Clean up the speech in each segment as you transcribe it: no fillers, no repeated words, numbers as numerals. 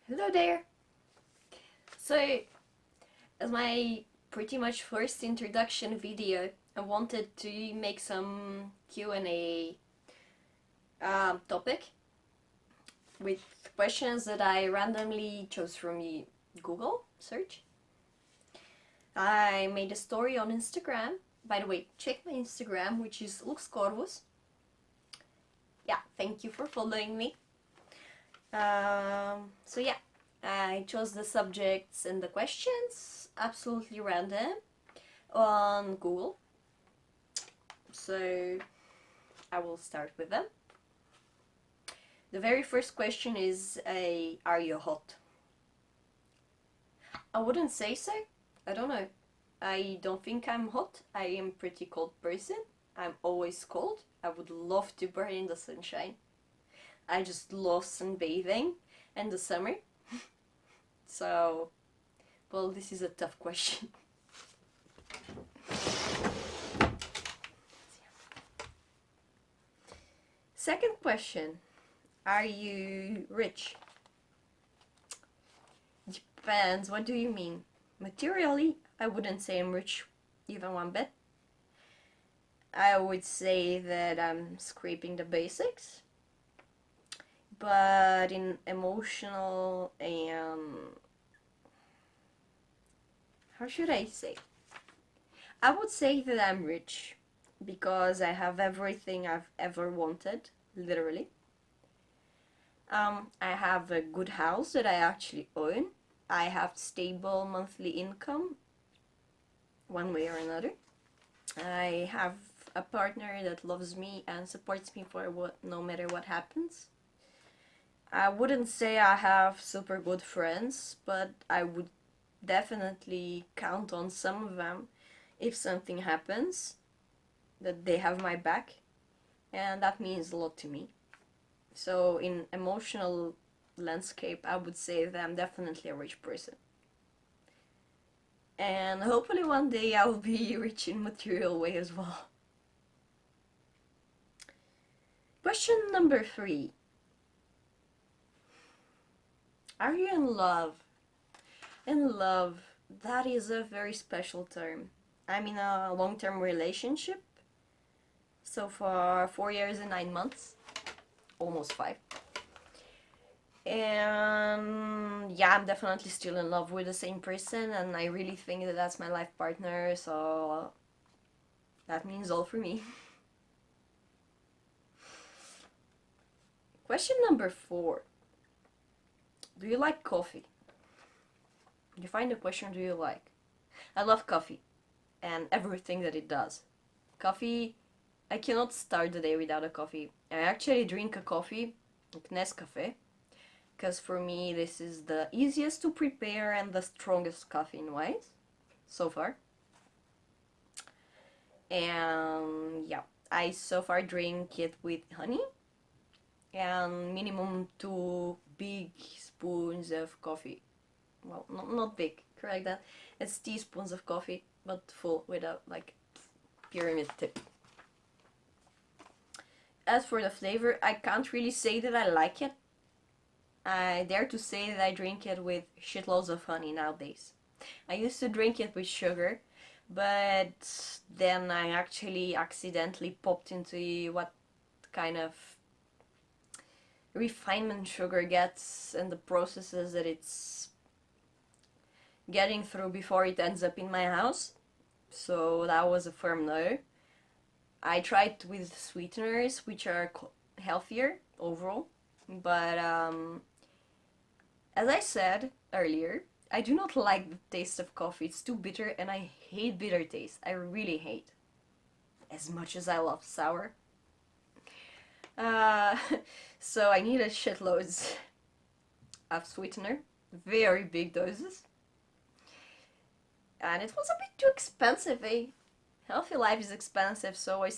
Hello there! So, as my pretty much first introduction video, I wanted to make some Q&A topic with questions that I randomly chose from Google search. I made a story on Instagram. By the way, check my Instagram, which is Luxcorvus. Yeah, thank you for following me. So yeah, I chose the subjects and the questions absolutely random on Google. So I will start with them. The very first question is, are you hot? I wouldn't say so. I don't know. I don't think I'm hot. I am a pretty cold person. I'm always cold. I would love to burn in the sunshine. I just love sunbathing in the summer. So, well, this is a tough question. Second question, are you rich? Depends, what do you mean? Materially, I wouldn't say I'm rich even one bit. I would say that I'm scraping the basics. But in emotional and how should I say? I would say that I'm rich because I have everything I've ever wanted, literally. I have a good house that I actually own. I have stable monthly income, one way or another. I have a partner that loves me and supports me for no matter what happens. I wouldn't say I have super good friends, but I would definitely count on some of them if something happens, that they have my back, and that means a lot to me. So in emotional landscape, I would say that I'm definitely a rich person. And hopefully one day I will be rich in material way as well. Question number 3. Are you in love? In love, that is a very special term. I'm in a long-term relationship. So for 4 years and 9 months. Almost 5. And yeah, I'm definitely still in love with the same person, and I really think that that's my life partner, so that means all for me. Question number 4. Do you like coffee? Define the question, do you like? I love coffee and everything that it does. Coffee, I cannot start the day without a coffee. I actually drink a coffee, like Nescafe, because for me this is the easiest to prepare and the strongest caffeine wise so far. And yeah, I so far drink it with honey and minimum 2 big spoons of coffee. Well, not big, correct that. It's teaspoons of coffee, but full without like pyramid tip. As for the flavor, I can't really say that I like it. I dare to say that I drink it with shitloads of honey nowadays. I used to drink it with sugar, but then I actually accidentally popped into what kind of refinement sugar gets and the processes that it's getting through before it ends up in my house. So that was a firm no. I tried with sweeteners, which are healthier overall, but as I said earlier, I do not like the taste of coffee. It's too bitter, and I hate bitter taste. I really hate. As much as I love sour. Uh, so I needed shitloads of sweetener, very big doses, and it was a bit too expensive. Healthy life is expensive, so I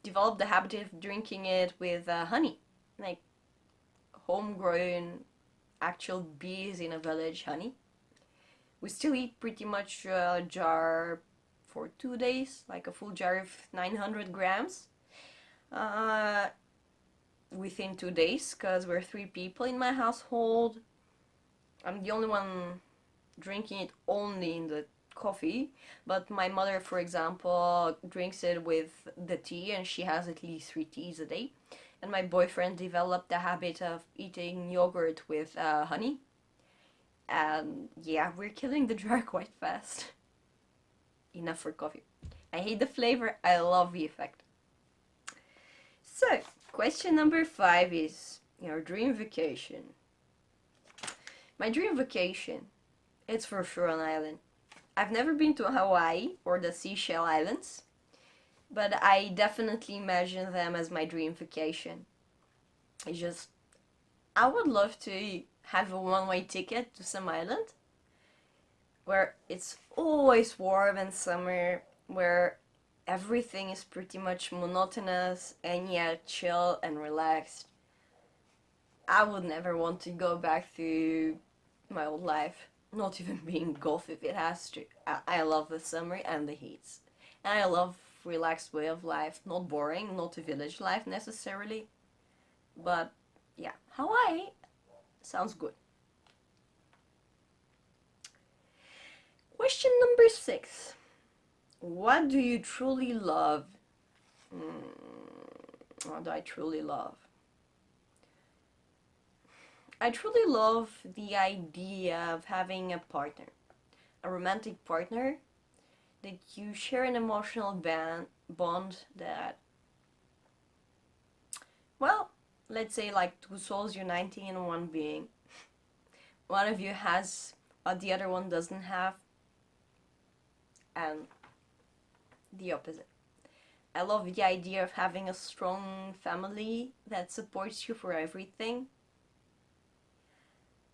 developed the habit of drinking it with honey, like homegrown, actual bees in a village honey. We still eat pretty much a jar for 2 days, like a full jar of 900 grams. Within 2 days, because we're 3 people in my household. I'm the only one drinking it only in the coffee, but my mother, for example, drinks it with the tea, and she has at least 3 teas a day. And my boyfriend developed the habit of eating yogurt with honey. And yeah, we're killing the jar quite fast. Enough for coffee. I hate the flavor, I love the effect. So, question number 5 is your dream vacation. My dream vacation, it's for sure an island. I've never been to Hawaii or the Seychelles Islands, but I definitely imagine them as my dream vacation. It's just, I would love to have a one-way ticket to some island where it's always warm in summer, where everything is pretty much monotonous and yet chill and relaxed. I would never want to go back to my old life, not even being golf if it has to. I love the summer and the heats. And I love relaxed way of life, not boring, not a village life necessarily. But yeah, Hawaii sounds good. Question number 6. What do you truly love? What do I truly love? I truly love the idea of having a partner, a romantic partner that you share an emotional bond that, well, let's say like two souls uniting in one being. One of you has what the other one doesn't have, and the opposite. I love the idea of having a strong family that supports you for everything.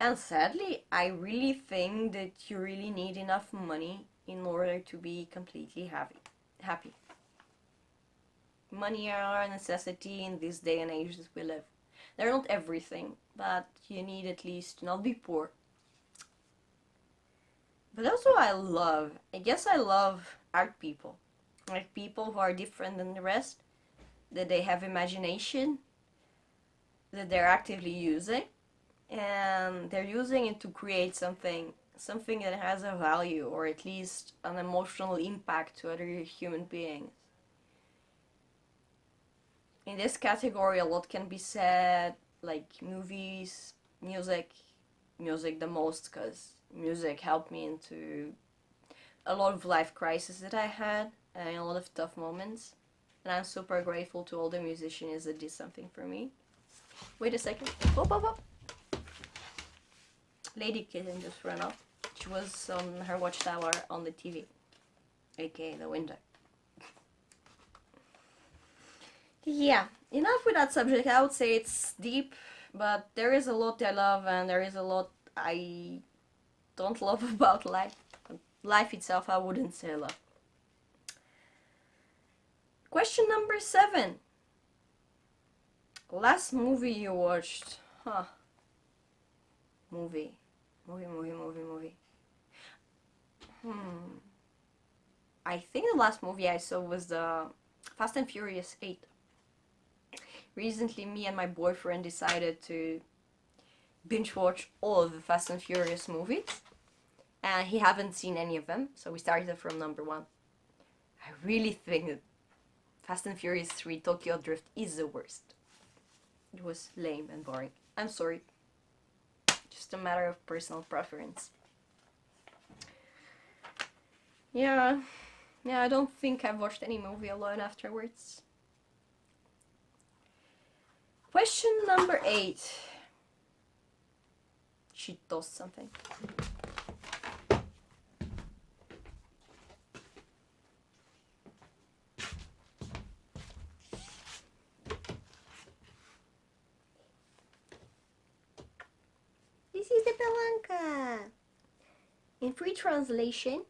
And sadly, I really think that you really need enough money in order to be completely happy. Money are a necessity in this day and age that we live. They're not everything, but you need at least to not be poor. But also I guess I love art people. Like people who are different than the rest, that they have imagination, that they're actively using, and they're using it to create something that has a value or at least an emotional impact to other human beings. In this category, a lot can be said, like movies, music the most, because music helped me into a lot of life crises that I had and a lot of tough moments, and I'm super grateful to all the musicians that did something for me. Wait a second. Whoop, whoop, whoop. Lady Kitten just ran off. She was on her watchtower on the TV, aka the window. Yeah, enough with that subject. I would say it's deep, but there is a lot I love and there is a lot I don't love about life. Life itself, I wouldn't say love. Question number 7. Last movie you watched? Movie. I think the last movie I saw was the Fast and Furious 8. Recently, me and my boyfriend decided to binge watch all of the Fast and Furious movies. And he haven't seen any of them, so we started from number 1. I really think that Fast and Furious 3 Tokyo Drift is the worst. It was lame and boring. I'm sorry. Just a matter of personal preference. Yeah, I don't think I've watched any movie alone afterwards. Question number 8. She tossed something. This is the palanca. In free translation,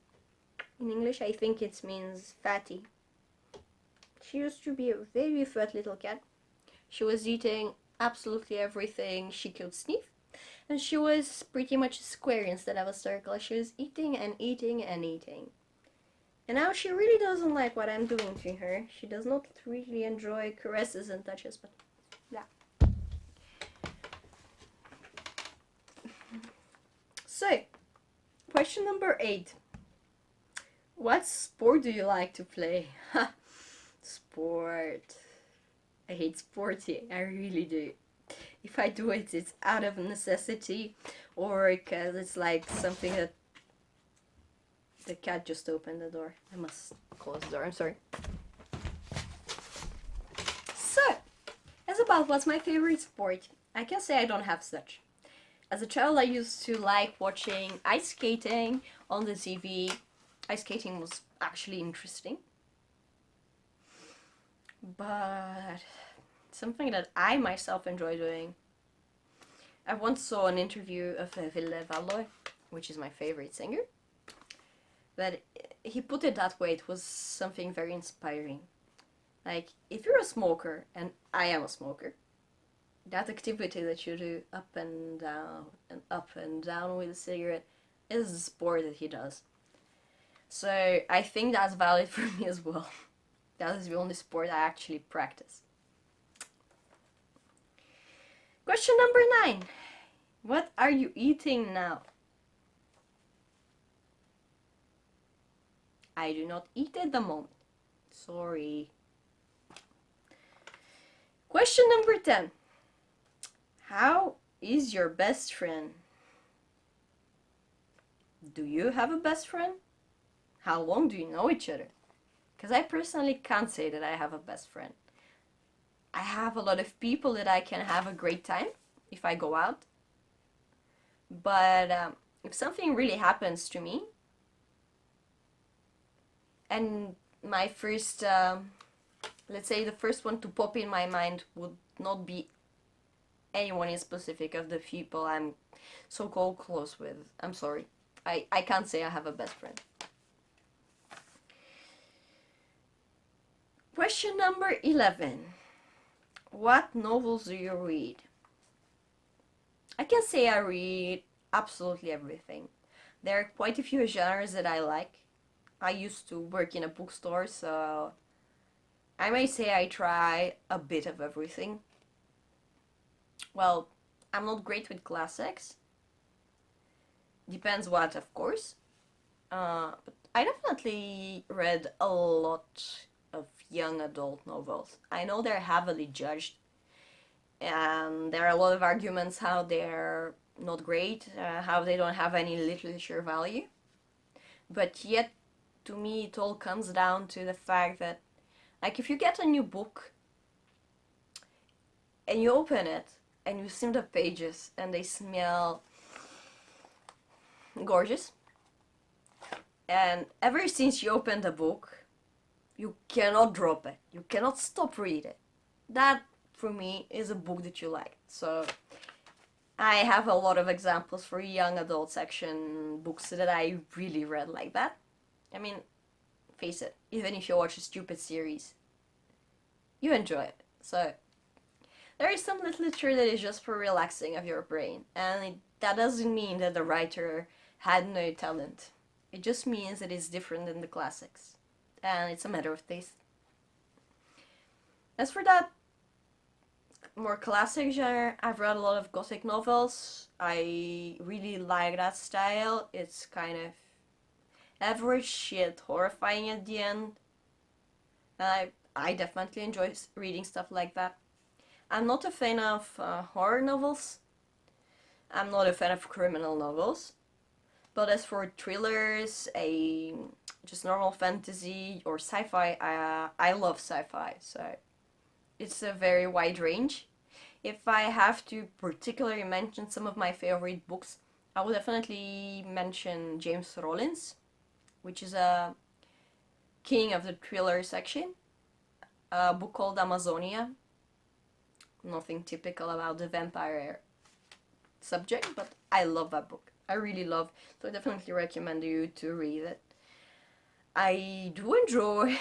in English I think it means fatty. She used to be a very fat little cat. She was eating absolutely everything she could sniff. And she was pretty much a square instead of a circle. She was eating and eating and eating. And now she really doesn't like what I'm doing to her. She does not really enjoy caresses and touches, but yeah. So, question number 8. What sport do you like to play? Sport. I hate sporty. I really do. If I do it, it's out of necessity or because it's like something that the cat just opened the door. I must close the door. I'm sorry. So, as about what's my favorite sport, I can say I don't have such. As a child, I used to like watching ice skating on the TV. Ice skating was actually interesting. But something that I myself enjoy doing. I once saw an interview of Ville Valois, which is my favorite singer. But he put it that way, it was something very inspiring. Like, if you're a smoker, and I am a smoker, that activity that you do up and down with a cigarette is the sport that he does. So I think that's valid for me as well. That is the only sport I actually practice. Question number 9. What are you eating now? I do not eat at the moment. Sorry. Question number 10. How is your best friend? Do you have a best friend? How long do you know each other? Because I personally can't say that I have a best friend. I have a lot of people that I can have a great time if I go out. But if something really happens to me, and my first, let's say the first one to pop in my mind would not be anyone in specific of the people I'm so-called close with. I'm sorry. I can't say I have a best friend. Question number 11. What novels do you read? I can say I read absolutely everything. There are quite a few genres that I like. I used to work in a bookstore, so I may say I try a bit of everything. Well, I'm not great with classics. Depends what, of course. But I definitely read a lot of young adult novels. I know they're heavily judged, and there are a lot of arguments how they're not great, how they don't have any literature value. But yet, to me, it all comes down to the fact that, like, if you get a new book and you open it and you skim the pages and they smell gorgeous, and ever since you opened the book, you cannot drop it. You cannot stop reading it. That, for me, is a book that you like. So, I have a lot of examples for young adult section books that I really read like that. I mean, face it, even if you watch a stupid series, you enjoy it. So, there is some literature that is just for relaxing of your brain, and that doesn't mean that the writer had no talent. It just means that it's different than the classics, and it's a matter of taste. As for that more classic genre, I've read a lot of gothic novels. I really like that style. It's kind of average yet horrifying at the end. And I definitely enjoy reading stuff like that. I'm not a fan of horror novels. I'm not a fan of criminal novels. But as for thrillers, just normal fantasy or sci-fi, I love sci-fi. So it's a very wide range. If I have to particularly mention some of my favorite books, I would definitely mention James Rollins, which is a king of the thriller section. A book called Amazonia. Nothing typical about the vampire subject, but I love that book. I really love, so I definitely recommend you to read it. I do enjoy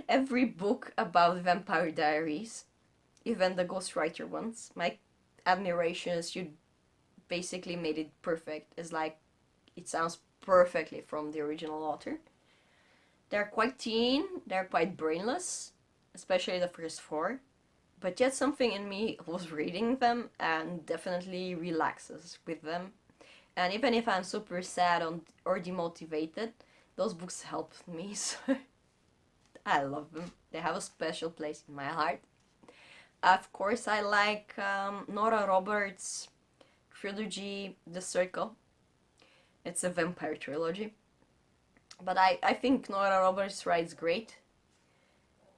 every book about Vampire Diaries, even the ghostwriter ones. My admiration is you basically made it perfect. It's like it sounds perfectly from the original author. They're quite teen, they're quite brainless, especially the first four. But yet something in me was reading them and definitely relaxes with them. And even if I'm super sad or demotivated, those books help me. So I love them. They have a special place in my heart. Of course, I like Nora Roberts' trilogy, The Circle. It's a vampire trilogy. But I think Nora Roberts writes great.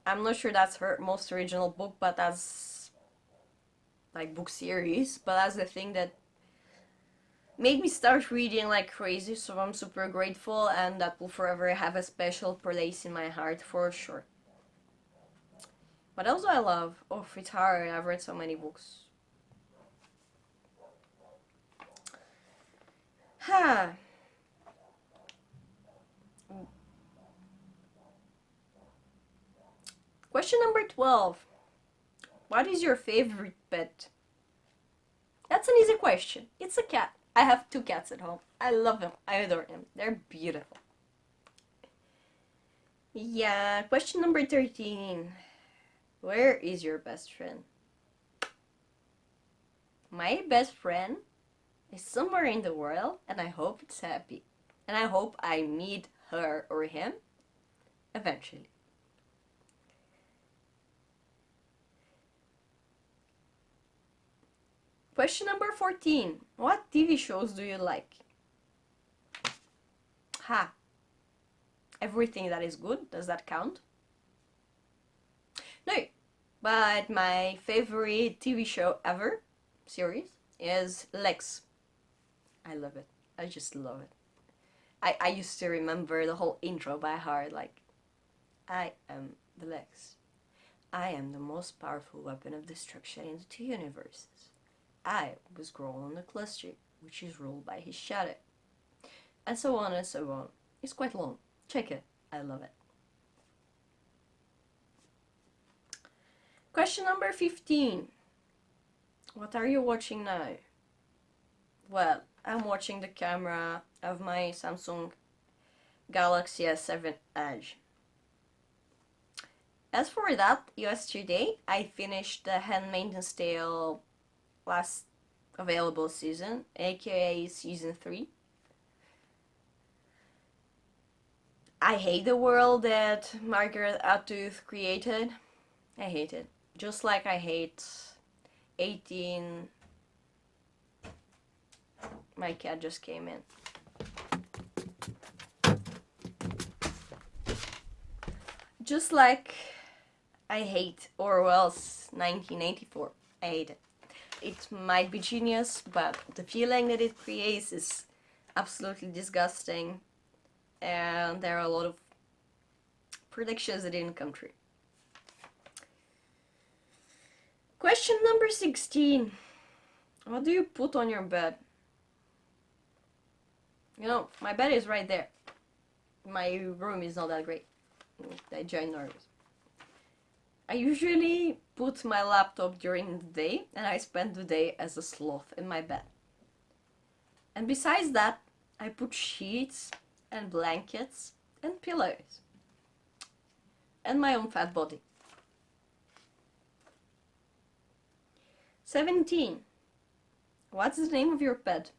I'm not sure that's her most original book, but that's like book series. But that's the thing that made me start reading like crazy. So I'm super grateful, and that will forever have a special place in my heart for sure. What else do I love? Oh, it's hard. I've read so many books. Ha. Question number 12. What is your favorite pet? That's an easy question. It's a cat. I have two cats at home. I love them. I adore them. They're beautiful. Yeah, question number 13. Where is your best friend? My best friend is somewhere in the world, and I hope it's happy. And I hope I meet her or him eventually. Question number 14. What TV shows do you like? Ha. Everything that is good, does that count? No. But my favorite TV show ever, series, is Lex. I love it. I just love it. I used to remember the whole intro by heart, like, I am the Lex. I am the most powerful weapon of destruction in the two universes. I was grown on the cluster, which is ruled by his shadow. And so on and so on. It's quite long. Check it. I love it. Question number 15. What are you watching now? Well, I'm watching the camera of my Samsung Galaxy S7 Edge. As for that, yesterday I finished the Handmaid's Tale last available season, aka season 3. I hate the world that Margaret Atwood created. I hate it. Just like I hate 18. My cat just came in. Just like I hate Orwell's 1984. I hate it. It might be genius, but the feeling that it creates is absolutely disgusting. And there are a lot of predictions that didn't come true. Question number 16. What do you put on your bed? You know, my bed is right there. My room is not that great. I join nervous. I usually put my laptop during the day, and I spend the day as a sloth in my bed. And besides that, I put sheets and blankets and pillows. And my own fat body. 17. What's the name of your pet?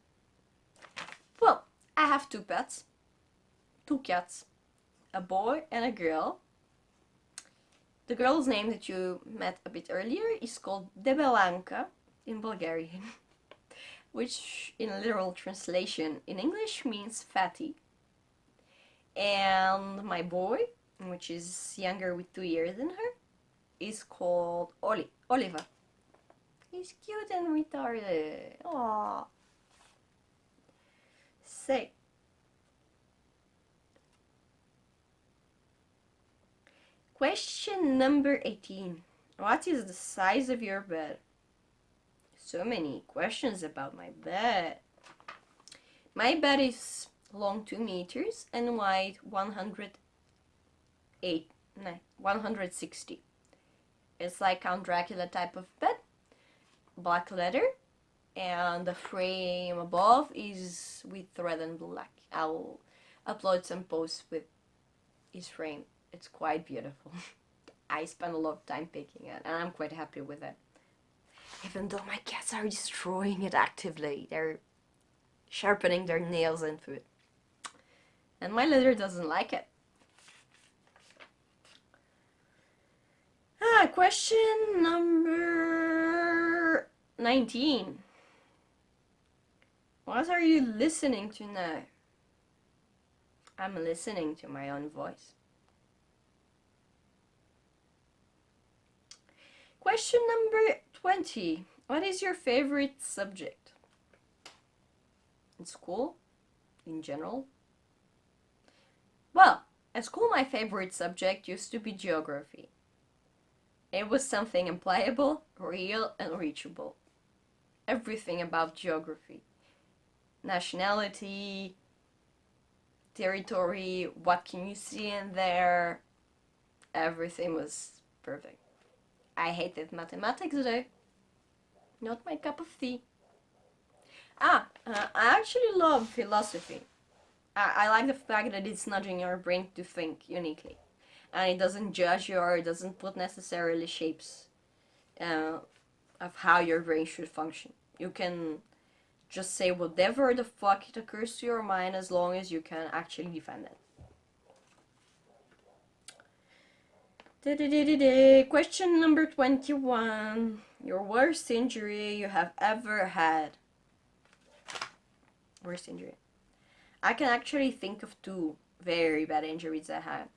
Well, I have two pets. Two cats. A boy and a girl. The girl's name that you met a bit earlier is called Debelanka in Bulgarian, which in literal translation in English means fatty. And my boy, which is younger with 2 years than her, is called Oliver. He's cute and retarded. Aww. Say. Question number 18. What is the size of your bed? So many questions about my bed. My bed is long 2 meters and wide 160. It's like Count Dracula type of bed. Black leather. And the frame above is with red and black. I'll upload some posts with his frame. It's quite beautiful. I spend a lot of time picking it, and I'm quite happy with it. Even though my cats are destroying it actively. They're sharpening their nails into it. And my litter doesn't like it. Question number 19. What are you listening to now? I'm listening to my own voice. Question number 20. What is your favorite subject? In school? In general? Well, at school my favorite subject used to be geography. It was something impliable, real, and reachable. Everything about geography. Nationality, territory, what can you see in there? Everything was perfect. I hated mathematics though. Not my cup of tea. I actually love philosophy. I like the fact that it's nudging your brain to think uniquely. And it doesn't judge you, or it doesn't put necessarily shapes uh, of how your brain should function. You can just say whatever the fuck it occurs to your mind as long as you can actually defend it. Question number 21. Your worst injury you have ever had. Worst injury. I can actually think of two very bad injuries I had.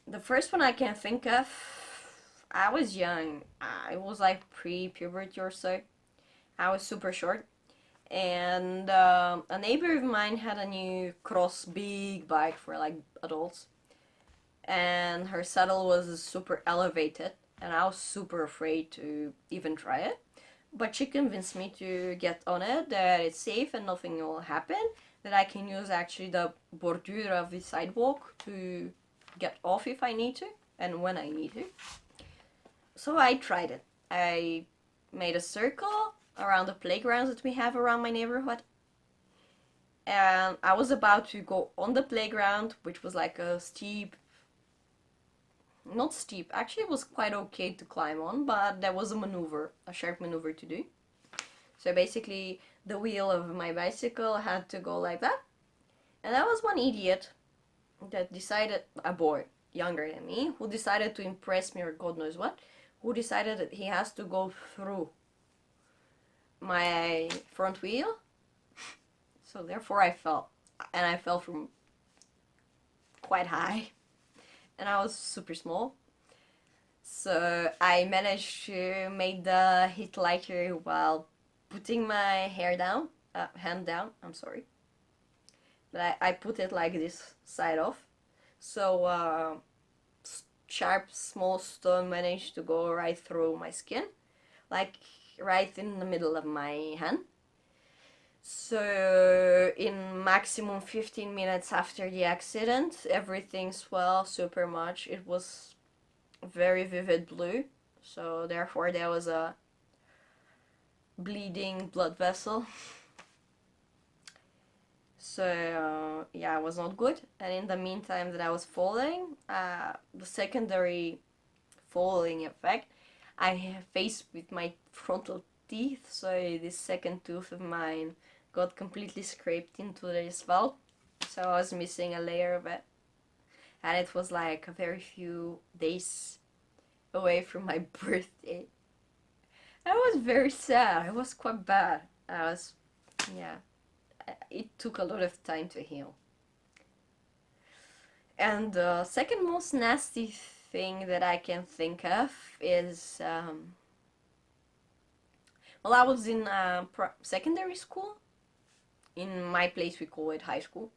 The first one I can think of, I was young. I was like pre-puberty or so. I was super short. And a neighbor of mine had a new cross big bike for like adults. And her saddle was super elevated. And I was super afraid to even try it. But she convinced me to get on it, that it's safe and nothing will happen. That I can use actually the bordure of the sidewalk to get off if I need to and when I need to. So I tried it. I made a circle around the playgrounds that we have around my neighborhood. And I was about to go on the playground, which was like a steep, not steep, actually it was quite okay to climb on, but there was a maneuver, a sharp maneuver to do. So basically the wheel of my bicycle had to go like that. And that was one idiot that decided, a boy younger than me, who decided to impress me or God knows what, who decided that he has to go through my front wheel. So therefore I fell. And I fell from quite high. And I was super small. So I managed to make the hit lighter while putting my hand down, I'm sorry. But I put it like this, side off. So sharp small stone managed to go right through my skin, like right in the middle of my hand. So in maximum 15 minutes after the accident, everything swelled super much. It was very vivid blue, so therefore there was a bleeding blood vessel. So yeah, it was not good. And in the meantime that I was falling, the secondary falling effect, I faced with my frontal teeth, so this second tooth of mine got completely scraped into the asphalt, so I was missing a layer of it. And it was like a very few days away from my birthday. I was very sad. It was quite bad. Yeah, it took a lot of time to heal. And the second most nasty thing that I can think of is, well, I was in secondary school. In my place, we call it high school.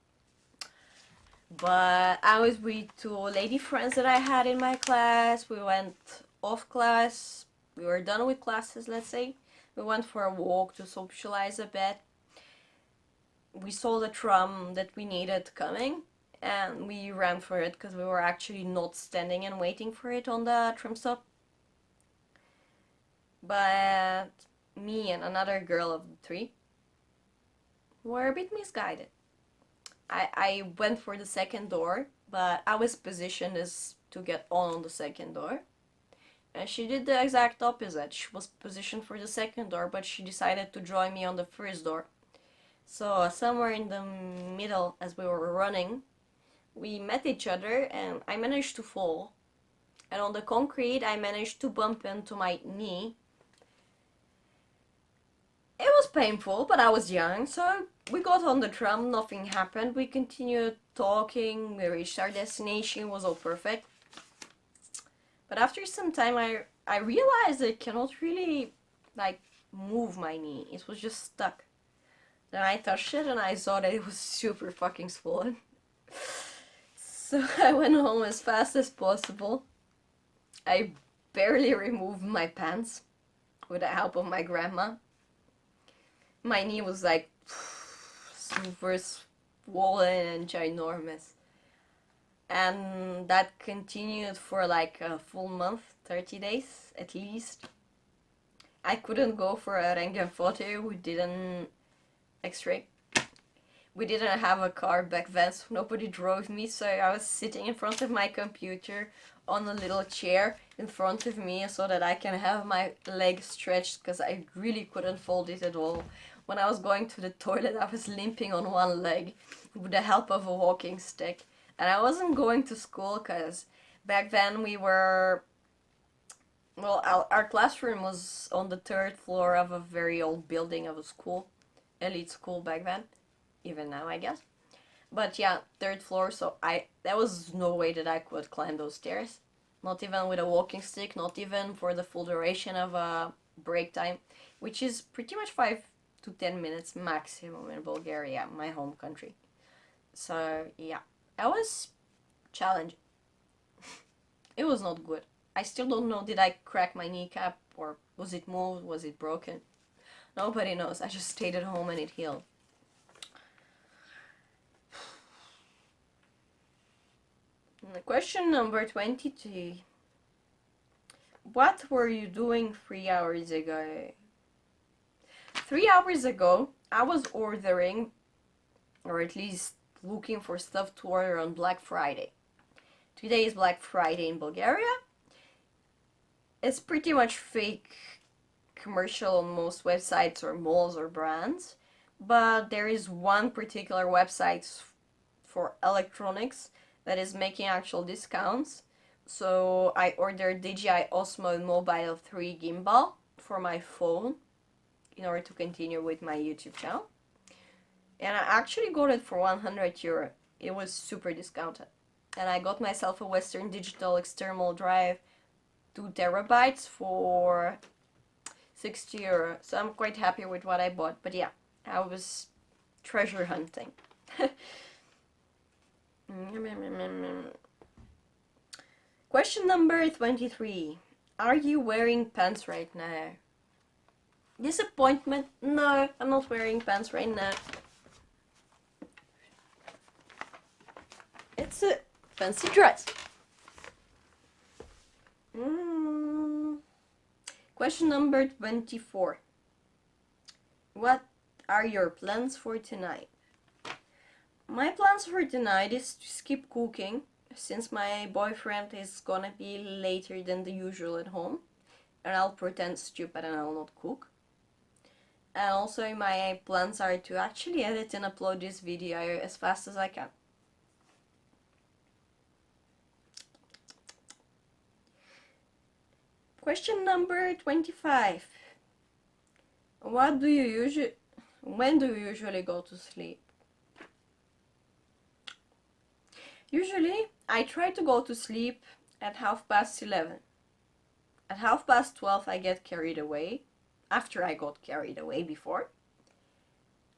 But I was with two lady friends that I had in my class. We went off class. We were done with classes, let's say. We went for a walk to socialize a bit. We saw the tram that we needed coming, and we ran for it because we were actually not standing and waiting for it on the tram stop. But me and another girl of the three were a bit misguided. I went for the second door, but I was positioned as to get on the second door. And she did the exact opposite. She was positioned for the second door, but she decided to join me on the first door. So somewhere in the middle, as we were running, we met each other and I managed to fall. And on the concrete, I managed to bump into my knee. It was painful, but I was young, so we got on the tram, nothing happened. We continued talking, we reached our destination, it was all perfect. But after some time, I realized I cannot really, like, move my knee. It was just stuck. Then I touched it and I saw that it was super fucking swollen. So I went home as fast as possible. I barely removed my pants with the help of my grandma. My knee was like super swollen and ginormous. And that continued for like a full month, 30 days at least. I couldn't go for a Röntgenfoto, we didn't x-ray. We didn't have a car back then, so nobody drove me, so I was sitting in front of my computer on a little chair in front of me so that I can have my leg stretched, because I really couldn't fold it at all. When I was going to the toilet, I was limping on one leg with the help of a walking stick. And I wasn't going to school because back then we were... Well, our classroom was on the third floor of a very old building of a school. Elite school back then. Even now, I guess. But yeah, third floor, so there was no way that I could climb those stairs. Not even with a walking stick, not even for the full duration of a break time, which is pretty much 5 to 10 minutes maximum in Bulgaria, my home country. So yeah, that was challenging. It was not good. I still don't know, did I crack my kneecap or was it moved, was it broken? Nobody knows, I just stayed at home and it healed. Question number 22. What were you doing 3 hours ago? 3 hours ago, I was ordering, or at least looking for stuff to order on Black Friday. Today is Black Friday in Bulgaria. It's pretty much fake commercial on most websites or malls or brands, but there is one particular website for electronics that is making actual discounts. So I ordered DJI Osmo Mobile 3 gimbal for my phone in order to continue with my YouTube channel. And I actually got it for 100 euro. It was super discounted. And I got myself a Western Digital external drive 2 terabytes for 60 euro. So I'm quite happy with what I bought. But yeah, I was treasure hunting. Question number 23. Are you wearing pants right now? Disappointment? No, I'm not wearing pants right now. It's a fancy dress. Question number 24. What are your plans for tonight? My plans for tonight is to skip cooking, since my boyfriend is gonna be later than the usual at home, and I'll pretend stupid and I'll not cook. And also my plans are to actually edit and upload this video as fast as I can. Question number 25. When do you usually go to sleep? Usually, I try to go to sleep at 11:30. At 12:30, I get carried away. After I got carried away before.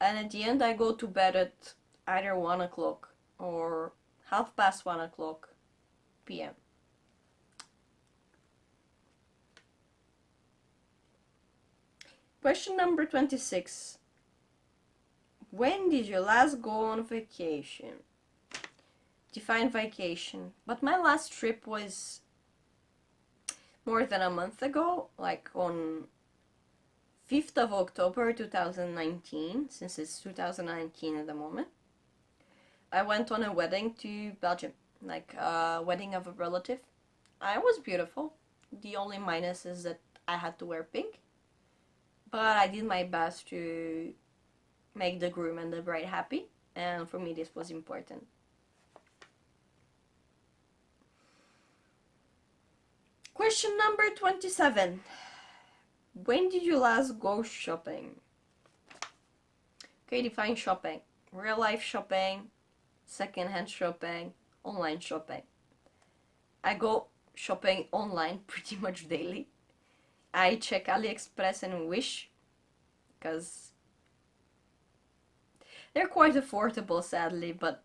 And at the end, I go to bed at either 1 o'clock or 1:30 p.m. Question number 26. When did you last go on vacation? Define vacation. But my last trip was more than a month ago, like on 5th of October 2019, since it's 2019 at the moment. I went on a wedding to Belgium, like a wedding of a relative. It was beautiful. The only minus is that I had to wear pink. But I did my best to make the groom and the bride happy, and for me this was important. Question number 27. When did you last go shopping? Okay, define shopping. Real life shopping, secondhand shopping, online shopping. I go shopping online pretty much daily. I check AliExpress and Wish because they're quite affordable, sadly, but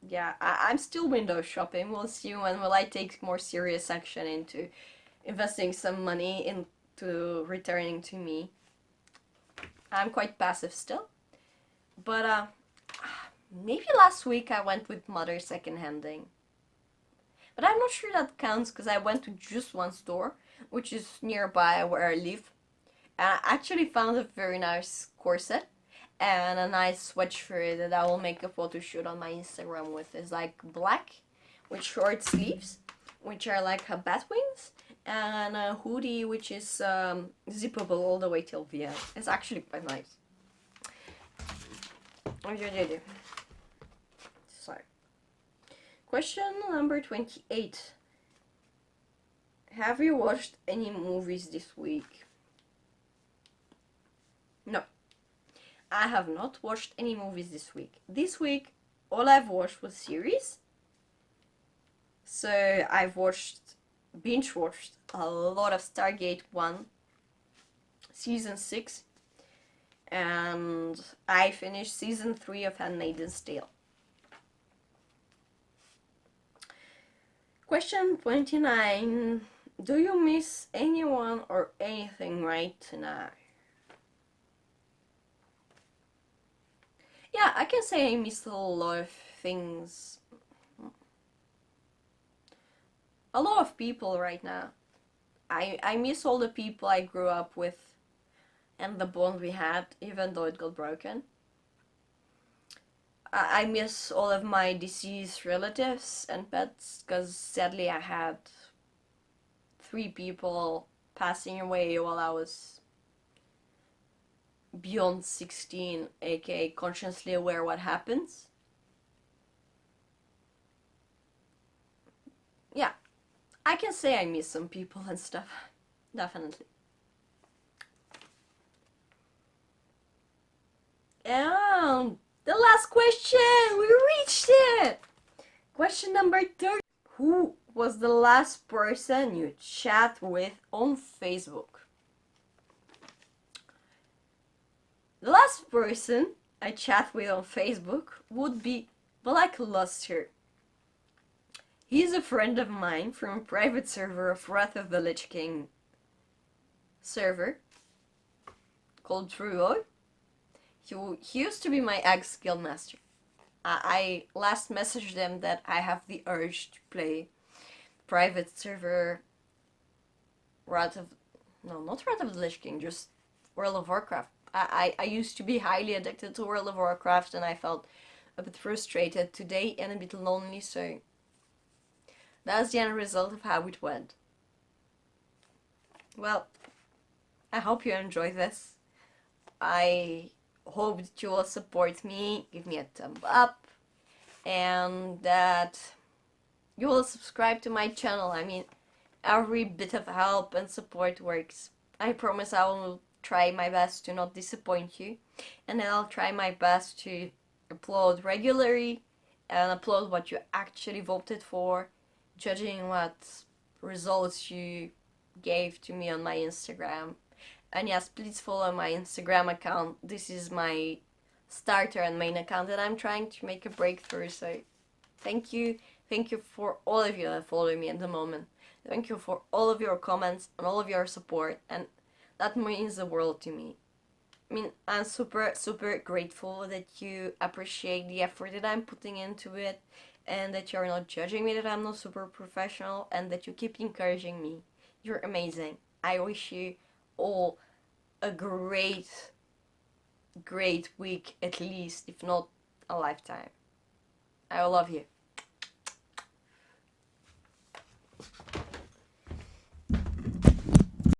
yeah, I'm still window shopping. We'll see when will I take more serious action into investing some money into returning to me. I'm quite passive still, but maybe last week I went with mother secondhanding. But I'm not sure that counts because I went to just one store, which is nearby where I live. And I actually found a very nice corset and a nice sweatshirt that I will make a photo shoot on my Instagram with. It's like black with short sleeves, which are like a bat wings, and a hoodie which is zippable all the way till the end. It's actually quite nice. So, question number 28. Have you watched any movies this week? No, I have not watched any movies this week. This week, all I've watched was series. So I've binge watched a lot of Stargate 1, Season 6, and I finished Season 3 of Handmaid's Tale. Question 29. Do you miss anyone or anything right now? Yeah, I can say I miss a lot of things. A lot of people right now. I miss all the people I grew up with and the bond we had, even though it got broken. I miss all of my deceased relatives and pets, because sadly I had 3 people passing away while I was beyond 16, aka consciously aware what happens. Yeah, I can say I miss some people and stuff. Definitely. And the last question! We reached it! Question number 30. Who was the last person you chat with on Facebook? The last person I chat with on Facebook would be Black Luster. He's a friend of mine from a private server of Wrath of the Lich King server called Truo. He used to be my ex guildmaster. I last messaged them that I have the urge to play private server not Wrath of the Lich King, just World of Warcraft. I used to be highly addicted to World of Warcraft and I felt a bit frustrated today and a bit lonely, so that's the end result of how it went. Well, I hope you enjoyed this. I hope that you will support me, give me a thumb up, and that you will subscribe to my channel. I mean, every bit of help and support works. I promise I will try my best to not disappoint you, and then I'll try my best to upload regularly and upload what you actually voted for, judging what results you gave to me on my Instagram. And yes, please follow my Instagram account. This is my starter and main account that I'm trying to make a breakthrough. So thank you. Thank you for all of you that follow me at the moment. Thank you for all of your comments and all of your support. And that means the world to me. I mean, I'm super, super grateful that you appreciate the effort that I'm putting into it, and that you're not judging me that I'm not super professional, and that you keep encouraging me. You're amazing. I wish you all a great week, at least, if not a lifetime. I love you.